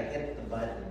hit the button.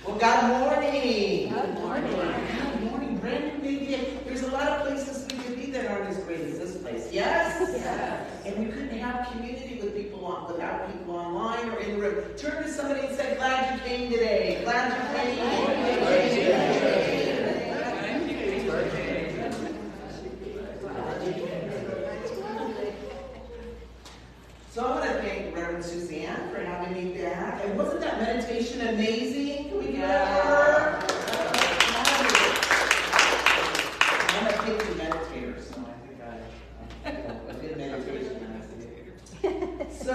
Well, good morning. Good morning. Good morning. Brand new baby. There's a lot of places we could be that aren't as great as this place. Yes? Yes. And you couldn't have community with people without people online or in the room. Turn to somebody and say, glad you came today. Glad you came. So I want to thank Reverend Suzanne for having me back. And wasn't that meditation amazing? Can we give it up for her? I'm a picky meditator, so I think I did meditation. So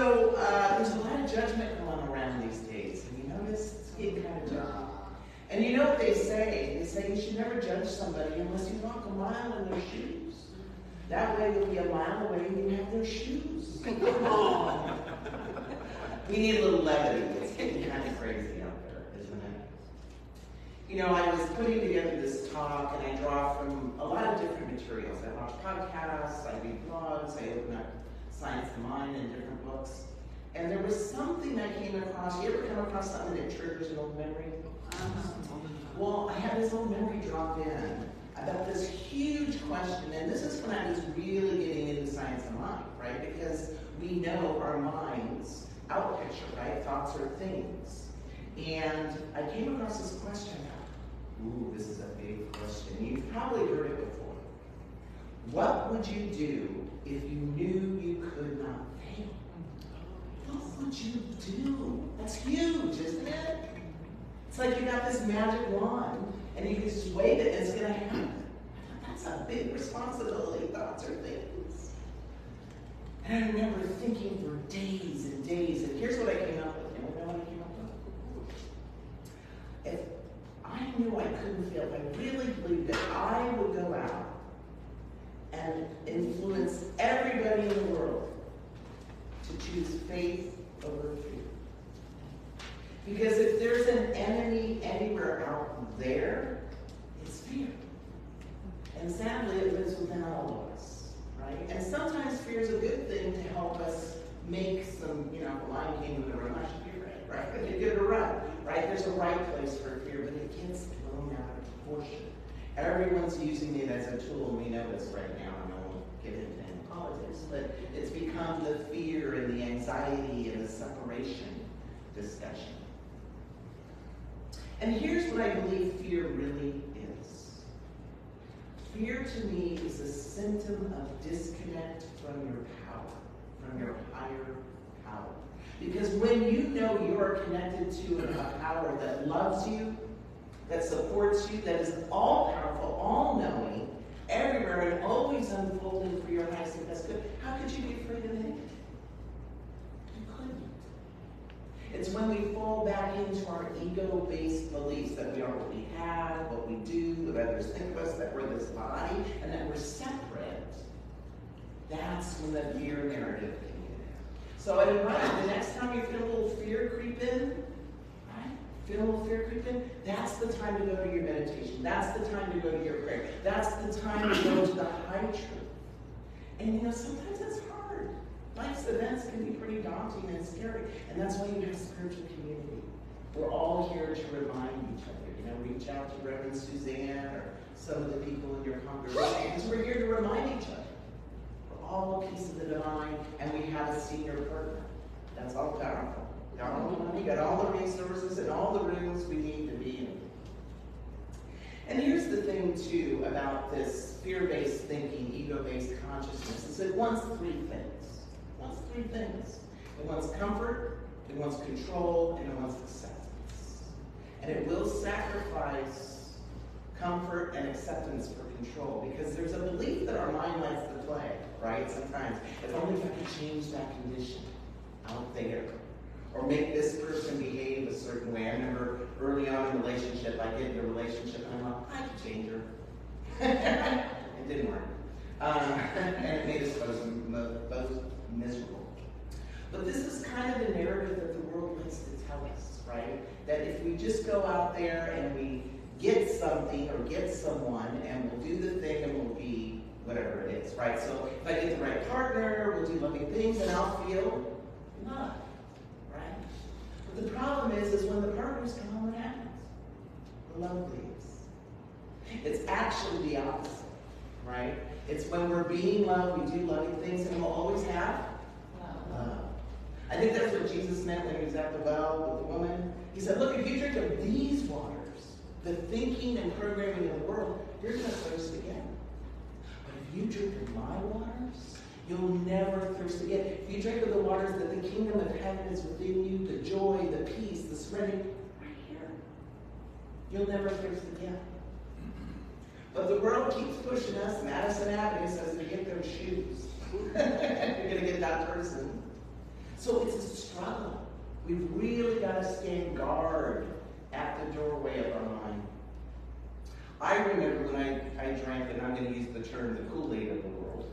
there's a lot of judgment going around these days. And you notice it's getting kind of dark. And you know what they say? They say you should never judge somebody unless you walk a mile in their shoes. That way you'll be a mile away and you have their shoes. We need a little levity. It's getting kind of crazy out there, isn't it? You know, I was putting together this talk and I draw from a lot of different materials. I watch podcasts, I read blogs, I open up Science of Mind and different books. And there was something I came across. You ever come across something that triggers an old memory? Well, I had this old memory drop in about this huge question, and this is when I was really getting into Science of Mind, right? Because we know our minds outpicture, right? Thoughts are things. And I came across this question. Ooh, this is a big question. You've probably heard it before. What would you do if you knew you could not fail? What would you do? That's huge, isn't it? It's like you got this magic wand, and you can just wave it, and it's going to happen. That's a big responsibility, thoughts or things. And I remember thinking for days and days, and here's what I came up with. You know what I came up with? If I knew I couldn't fail, if I really believed that I would go out and influence everybody in the world to choose faith over fear. Because if there's an enemy anywhere out there, it's fear. And sadly, it lives within all of us, right? And sometimes fear is a good thing to help us make some, you know, the lion king in the room, I should be afraid, right? But you give it a run, right? There's a right place for fear, but it gets blown out of proportion. Everyone's using it as a tool, and we know this right now, and I won't get into any politics, but it's become the fear and the anxiety and the separation discussion. And here's what I believe fear really is. Fear to me is a symptom of disconnect from your power, from your higher power. Because when you know you are connected to a power that loves you, that supports you, that is all-powerful, all-knowing, everywhere and always unfolding for your highest and best good, how could you be afraid of anything? You couldn't. It's when we fall back into our ego-based beliefs that we are what we have, what we do, what others think of us, that we're this body, and that we're separate. That's when the fear narrative can get in. So I mean, right, the next time you feel a little fear creep in, right? Feel a little fear creep in, that's the time to go to your meditation. That's the time to go to your prayer. That's the time to go to the high truth. And you know, sometimes it's hard. Life's events can be pretty daunting and scary, and that's why you have spiritual community. We're all here to remind each other. You know, reach out to Reverend Suzanne or some of the people in your congregation, because we're here to remind each other. We're all a piece of the divine, and we have a senior partner. That's all powerful. Got all the money, got all the resources, and all the rooms we need to be in. And here's the thing, too, about this fear-based thinking, ego-based consciousness, is it wants three things. It wants three things. It wants comfort, it wants control, and it wants acceptance. And it will sacrifice comfort and acceptance for control, because there's a belief that our mind likes to play, right? Sometimes, if only if I could change that condition out there, or make this person behave a certain way. I remember early on in a relationship, I get in a relationship and I'm like, I could change her. It didn't work. And it made us both miserable. But this is kind of the narrative that the world likes to tell us, right? That if we just go out there and we get something or get someone and we'll do the thing and we'll be whatever it is, right? So if I get the right partner, we'll do loving things and I'll feel love. But the problem is when the partners come home, what happens? The love leaves. It's actually the opposite, right? It's when we're being loved, we do loving things, and we'll always have love. I think that's what Jesus meant when he was at the well with the woman. He said, look, if you drink of these waters, the thinking and programming of the world, you're going to thirst again. But if you drink of my waters, you'll never thirst again. If you drink of the waters that the kingdom of heaven is within you, the joy, the peace, the serenity, right here, you'll never thirst again. But the world keeps pushing us. Madison Avenue says to get those shoes. You're going to get that person. So it's a struggle. We've really got to stand guard at the doorway of our mind. I remember when I drank, and I'm going to use the term, the Kool-Aid of the world.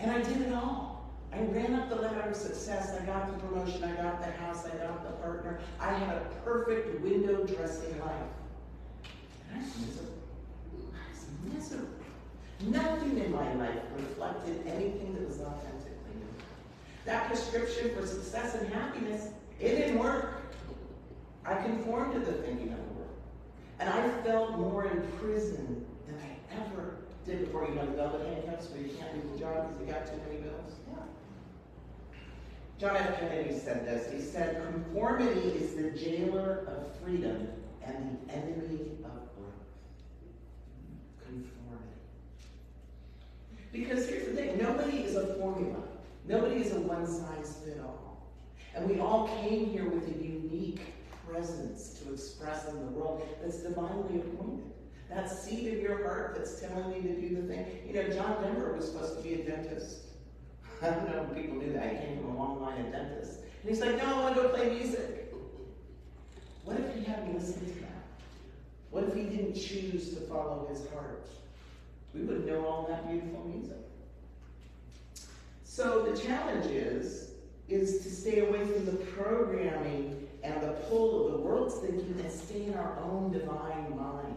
And I did it all. I ran up the ladder of success. I got the promotion. I got the house. I got the partner. I had a perfect window dressing life. And I was miserable. Nothing in my life reflected anything that was authentically me. That prescription for success and happiness, it didn't work. I conformed to the thinking of the world. And I felt more in prison than I ever did before. You know, the velvet handcuffs where you can't leave the job because you got too many bills? Yeah. John F. Kennedy said this. He said, conformity is the jailer of freedom and the enemy of growth. Conformity. Because here's the thing, nobody is a formula. Nobody is a one-size-fits-all. And we all came here with a unique presence to express in the world that's divinely appointed. That seed of your heart that's telling you to do the thing. You know, John Denver was supposed to be a dentist. I don't know if people knew that. He came from a long line of dentists. And he's like, no, I want to go play music. What if he hadn't listened to that? What if he didn't choose to follow his heart? We wouldn't know all that beautiful music. So the challenge is to stay away from the programming and the pull of the world's thinking and stay in our own divine mind.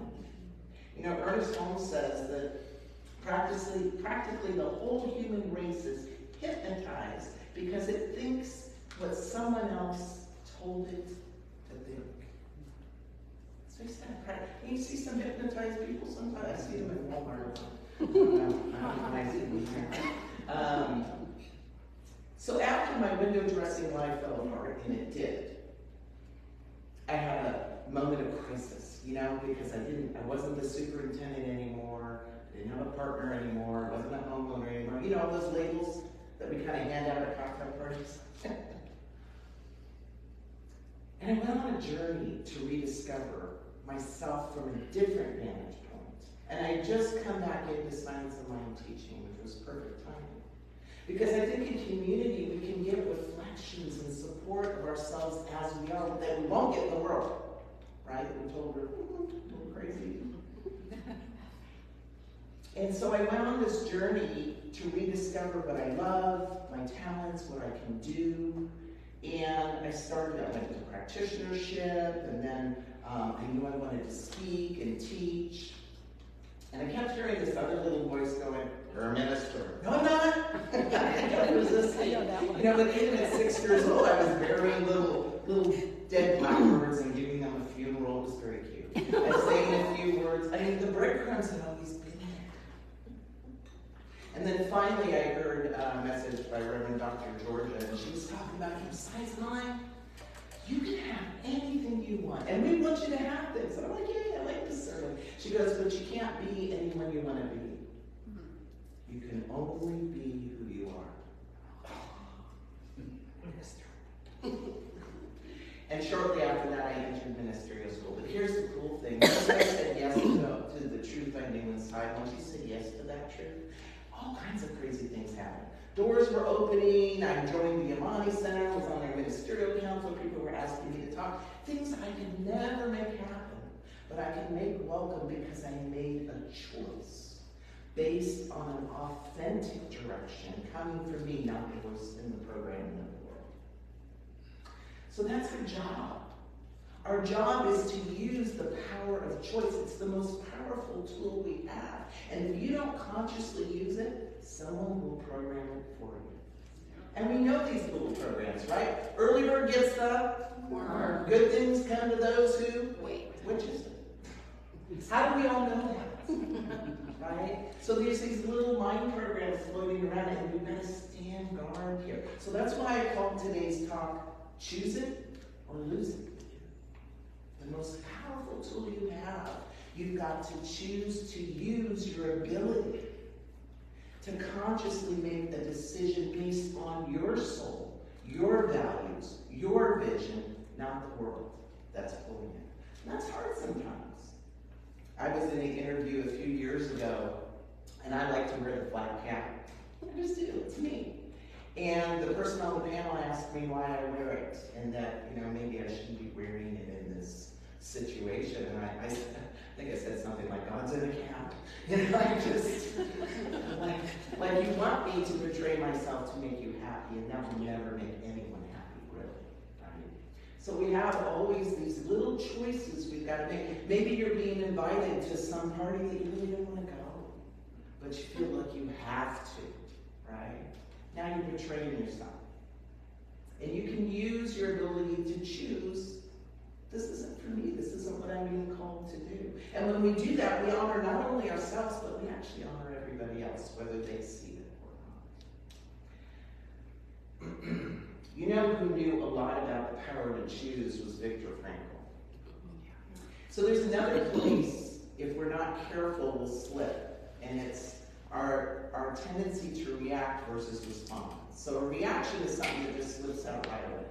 You know, Ernest Holmes says that practically the whole human race is hypnotized because it thinks what someone else told it to think. So he's kind of practical. You see some hypnotized people sometimes. I see them in Walmart. I see them here. So after my window dressing life fell apart, and it did, I had a moment of crisis, you know, because I wasn't the superintendent anymore, I didn't have a partner anymore, I wasn't a homeowner anymore. You know, all those labels that we kind of hand out at cocktail parties. And I went on a journey to rediscover myself from a different vantage point. And I had just come back into Science of Mind teaching, which was perfect timing. Because I think in community we can get reflections and support of ourselves as we are that we won't get in the world. Right? We're told we're a little crazy. And so I went on this journey to rediscover what I love, my talents, what I can do. And I went into practitionership, and then I knew I wanted to speak and teach. And I kept hearing this other little voice going, you're a minister. No, I'm not. I kept resisting. You know, but even at 6 years old, I was burying little dead blackbirds and giving them a funeral. It was very cute. And saying a few words. I mean, the breadcrumbs had always been there. And then finally, I heard a message by Reverend Dr. Georgia, and she was talking about Science of Mind. You can have anything you want, and we want you to have things. And I'm like, yeah, I like this sermon. She goes, but you can't be anyone you want to be. You can only be who you are. And shortly after that, I entered ministerial school. But here's the cool thing. Once I said yes to the truth I knew inside, once you say yes to that truth, all kinds of crazy things happened. Doors were opening. I joined the Amani Center, was on their ministerial council. People were asking me to talk. Things I could never make happen, but I could make welcome because I made a choice based on an authentic direction coming from me, not what was in the programming of the world. So that's our job. Our job is to use the power of choice. It's the most powerful tool we have. And if you don't consciously use it, someone will program it for you. And we know these little programs, right? Early bird gets the worm. Good things come to those who wait. Which is it? How do we all know that? Right? So there's these little mind programs floating around, and we've got to stand guard here. So that's why I called today's talk, Choose It or Lose It. The most powerful tool you have. You've got to choose to use your ability to consciously make the decision based on your soul, your values, your vision, not the world that's pulling it. And that's hard sometimes. I was in an interview a few years ago, and I like to wear the flat cap. I just do, it's me. And the person on the panel asked me why I wear it, and that, maybe I shouldn't be wearing it in this situation. And I think I said something like, God's in a cap. I just, like you want me to betray myself to make you happy, and that will never make anyone happy, really, right? So we have always these little choices we've got to make. Maybe you're being invited to some party that you really don't want to go, but you feel like you have to, right? Now you're betraying yourself. And you can use your ability to choose, this isn't for me, this isn't what I'm being called to do. And when we do that, we honor not only ourselves, but we actually honor everybody else, whether they see it or not. You know who knew a lot about the power to choose was Viktor Frankl. So there's another place, if we're not careful, we'll slip. And it's our tendency to react versus respond. So a reaction is something that just slips out right away.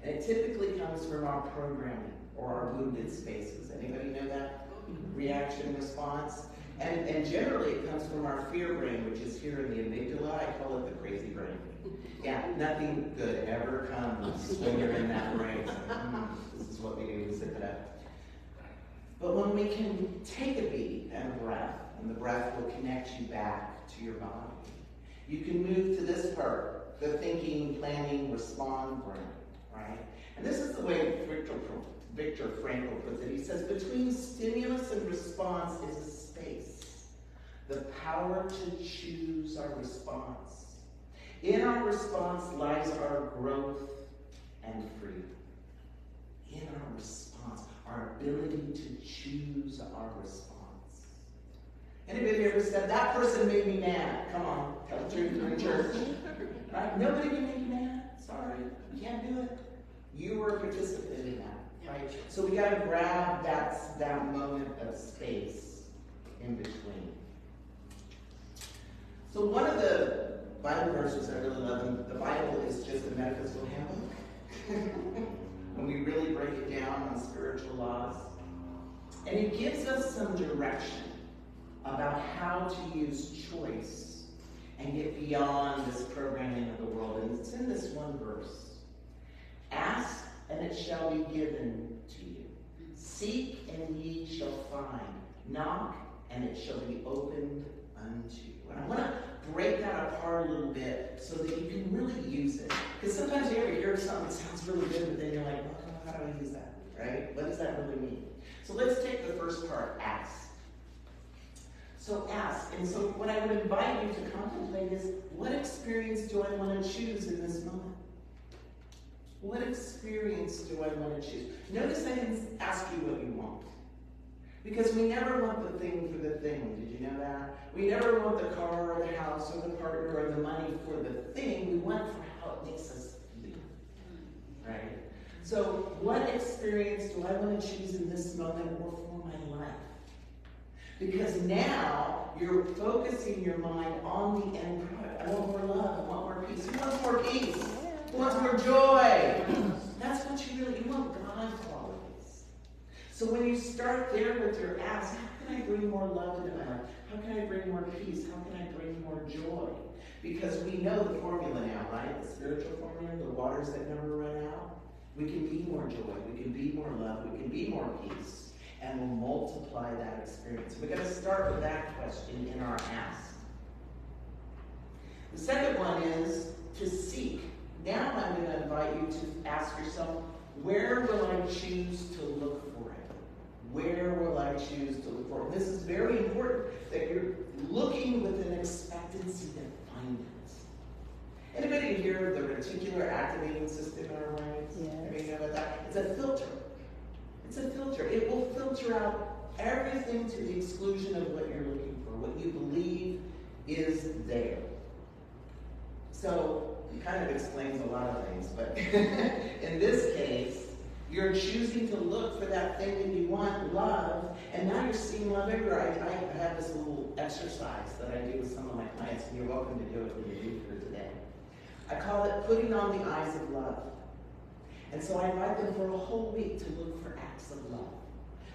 And it typically comes from our programming or our wounded spaces. Anybody know that? Reaction, response. And generally it comes from our fear brain, which is here in the amygdala. I call it the crazy brain. Yeah, nothing good ever comes when you're in that brain. This is what we do, we zip it up. But when we can take a beat and a breath, and the breath will connect you back to your body, you can move to this part, the thinking, planning, respond brain, right? And this is the way Viktor Frankl puts it. He says, between stimulus and response is a space. The power to choose our response. In our response lies our growth and freedom. In our response, our ability to choose our response. Anybody ever said, that person made me mad? Come on, tell the truth in church. Right? Nobody can make you mad. Sorry, you can't do it. You were a participant in that, right? So we got to grab that moment of space in between. So one of the Bible verses I really love, and the Bible is just a metaphysical handbook. When we really break it down on spiritual laws. And it gives us some direction about how to use choice and get beyond this programming of the world. And it's in this one verse. Ask, and it shall be given to you. Seek, and ye shall find. Knock, and it shall be opened unto you. And I want to break that apart a little bit so that you can really use it. Because sometimes you ever hear something that sounds really good, but then you're like, oh, how do I use that? Right? What does that really mean? So let's take the first part, ask. So ask. And so what I would invite you to contemplate is, what experience do I want to choose in this moment? What experience do I want to choose? Notice I didn't ask you what you want. Because we never want the thing for the thing. Did you know that? We never want the car or the house or the partner or the money for the thing. We want for how it makes us feel. Right? So what experience do I want to choose in this moment or for my life? Because now you're focusing your mind on the end product. I want more love. I want more peace. Who wants more peace? Who wants more joy? That's what you want God qualities. So when you start there with your ask, how can I bring more love into my life? How can I bring more peace? How can I bring more joy? Because we know the formula now, right? The spiritual formula, the waters that never run out. We can be more joy. We can be more love. We can be more peace. And we'll multiply that experience. We've got to start with that question in our ask. The second one is to seek. Now I'm going to invite you to ask yourself, where will I choose to look for it? Where will I choose to look for it? This is very important, that you're looking with an expectancy to find Anybody hear of the reticular activating system in our brains? Yes. Anybody know about that? It's a filter. It's a filter. It will filter out everything to the exclusion of what you're looking for, what you believe is there. So it kind of explains a lot of things, but in this case, you're choosing to look for that thing that you want, love, and now you're seeing love everywhere. I have this little exercise that I do with some of my clients, and you're welcome to do it when you leave here today. I call it putting on the eyes of love. And so I invite them for a whole week to look for acts of love.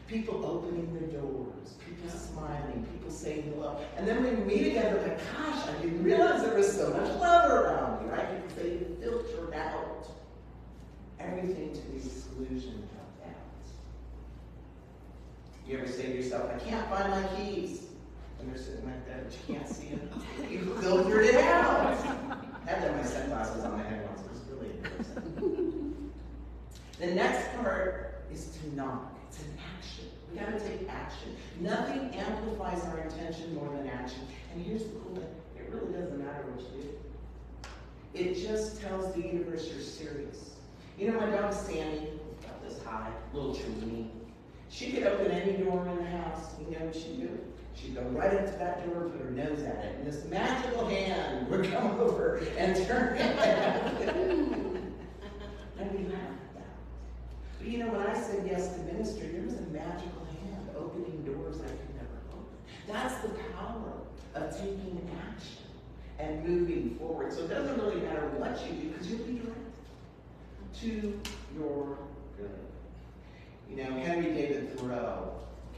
People opening the doors, people smiling, people saying hello. And then when we meet again, they're like, gosh, I didn't realize there was so much love around me, right? Because they filtered out everything to the exclusion of that. You ever say to yourself, I can't find my keys? And they're sitting like that, but you can't see them. You filtered it out. I had that in my sunglasses on my head once. It was really embarrassing. The next part is to knock. It's an action. We gotta take action. Nothing amplifies our intention more than action. And here's the cool thing. It really doesn't matter what you do. It just tells the universe you're serious. You know, my dog Sammy, about this high, little Cholini, she could open any door in the house. You know what she'd do? She'd go right up to that door, put her nose at it, and this magical hand would come over and turn it. And we laugh at that. But you know, when I said yes to ministry, there was a magical hand opening doors I could never open. That's the power of taking action and moving forward. So it doesn't really matter what you do, because you'll be directed to your good. You know, Henry David Thoreau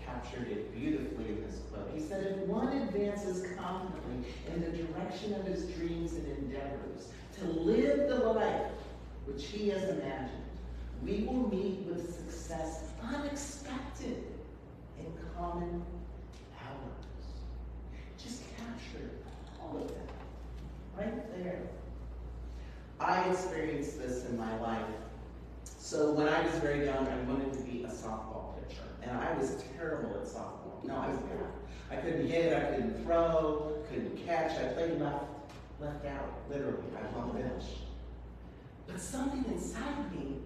captured it beautifully in this quote. He said, if one advances confidently in the direction of his dreams and endeavors to live the life which he has imagined, we will meet with success unexpected in common hours. Just capture all of that right there. I experienced this in my life. So when I was very young, I wanted to be a softball pitcher. And I was terrible at softball. No, I was bad. I couldn't hit, I couldn't throw, couldn't catch. I played left out, literally. I won't bench. But something inside me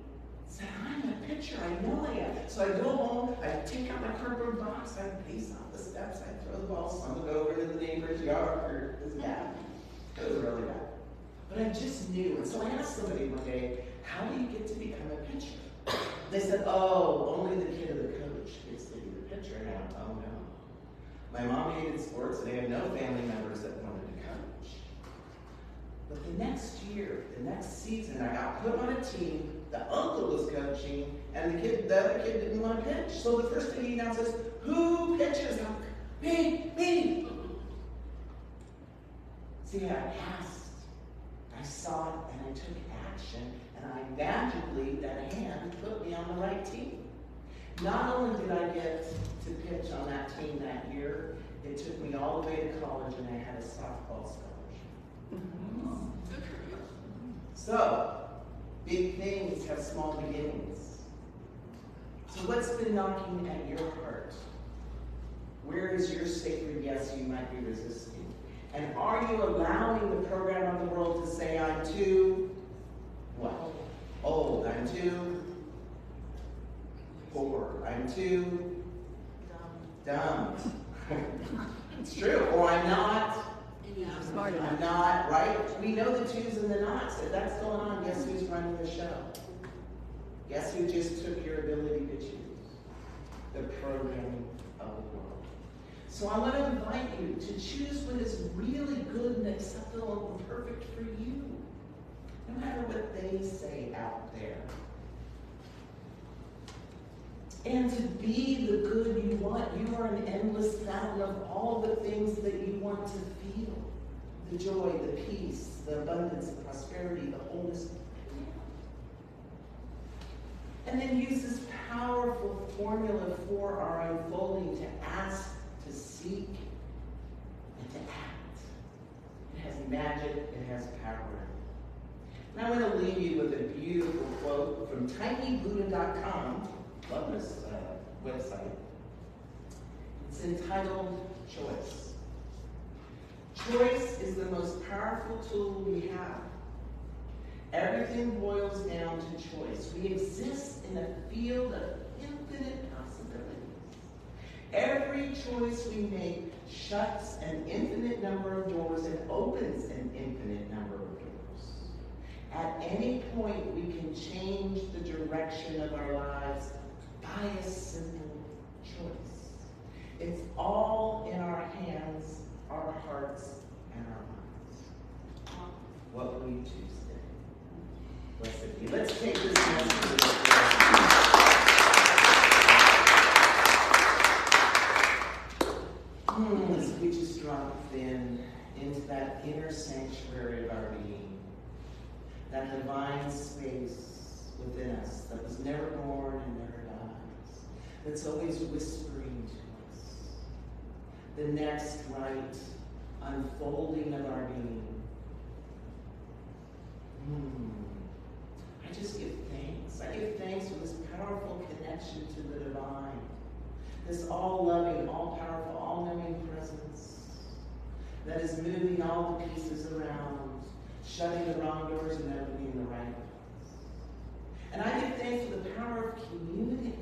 said, I'm a pitcher. I know I am. So I go home, I take out my cardboard box, I pace off the steps, I throw the ball, some would go over to the neighbor's yard, or it was bad. It was really bad. But I just knew. And so I asked somebody one day, how do you get to become a pitcher? They said, oh, only the kid of the coach gets to be the pitcher. And I went, oh no. My mom hated sports, and I had no family members that wanted to coach. But the next year, the next season, I got put on a team. The uncle was coaching, and the other kid didn't want to pitch. So the first thing he announces, who pitches? I'm like, me. See, I asked. I saw it, and I took action, and I magically, that hand put me on the right team. Not only did I get to pitch on that team that year, it took me all the way to college, and I had a softball scholarship. Mm-hmm. So, big things have small beginnings. So what's been knocking at your heart? Where is your sacred yes you might be resisting? And are you allowing the program of the world to say, I'm too, what? Old, I'm too poor, I'm too dumb. It's true. Or I'm not smart enough. I'm not, right? We know the twos and the nots. If that's going on, guess who's running the show? Guess who just took your ability to choose? The programming of the world. So I want to invite you to choose what is really good and acceptable and perfect for you, no matter what they say out there. And to be the good you want. You are an endless fountain of all the things that you want to feel. The joy, the peace, the abundance, the prosperity, the wholeness. And then use this powerful formula for our unfolding to ask, to seek, and to act. It has magic, it has power. And I want to leave you with a beautiful quote from tinybuddha.com. Love this website. It's entitled Choice. Choice is the most powerful tool we have. Everything boils down to choice. We exist in a field of infinite possibilities. Every choice we make shuts an infinite number of doors and opens an infinite number of doors. At any point, we can change the direction of our lives by a simple choice. It's all in our hands, our hearts, and our minds. What will you choose today? Blessed be. Let's take this message. As we just drop into that inner sanctuary of our being, that divine space within us that was never born and never dies, that's always whispering to us the next right unfolding of our being. I just give thanks. I give thanks for this powerful connection to the divine, this all-loving, all-powerful, all-knowing presence that is moving all the pieces around, shutting the wrong doors and opening the right ones. And I give thanks for the power of community.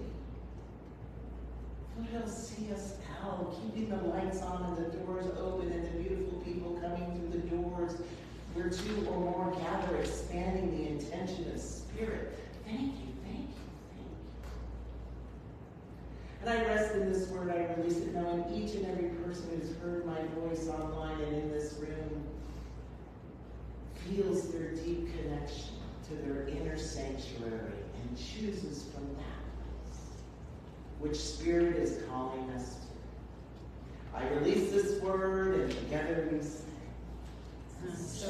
Lord, He'll see us out, keeping the lights on and the doors open and the beautiful people coming through the doors. Where two or more gather, expanding the intention of spirit. Thank you, thank you, thank you. And I rest in this word, I release it, knowing each and every person who's heard my voice online and in this room feels their deep connection to their inner sanctuary and chooses from that place which Spirit is calling us to. I release this word, and together we say, so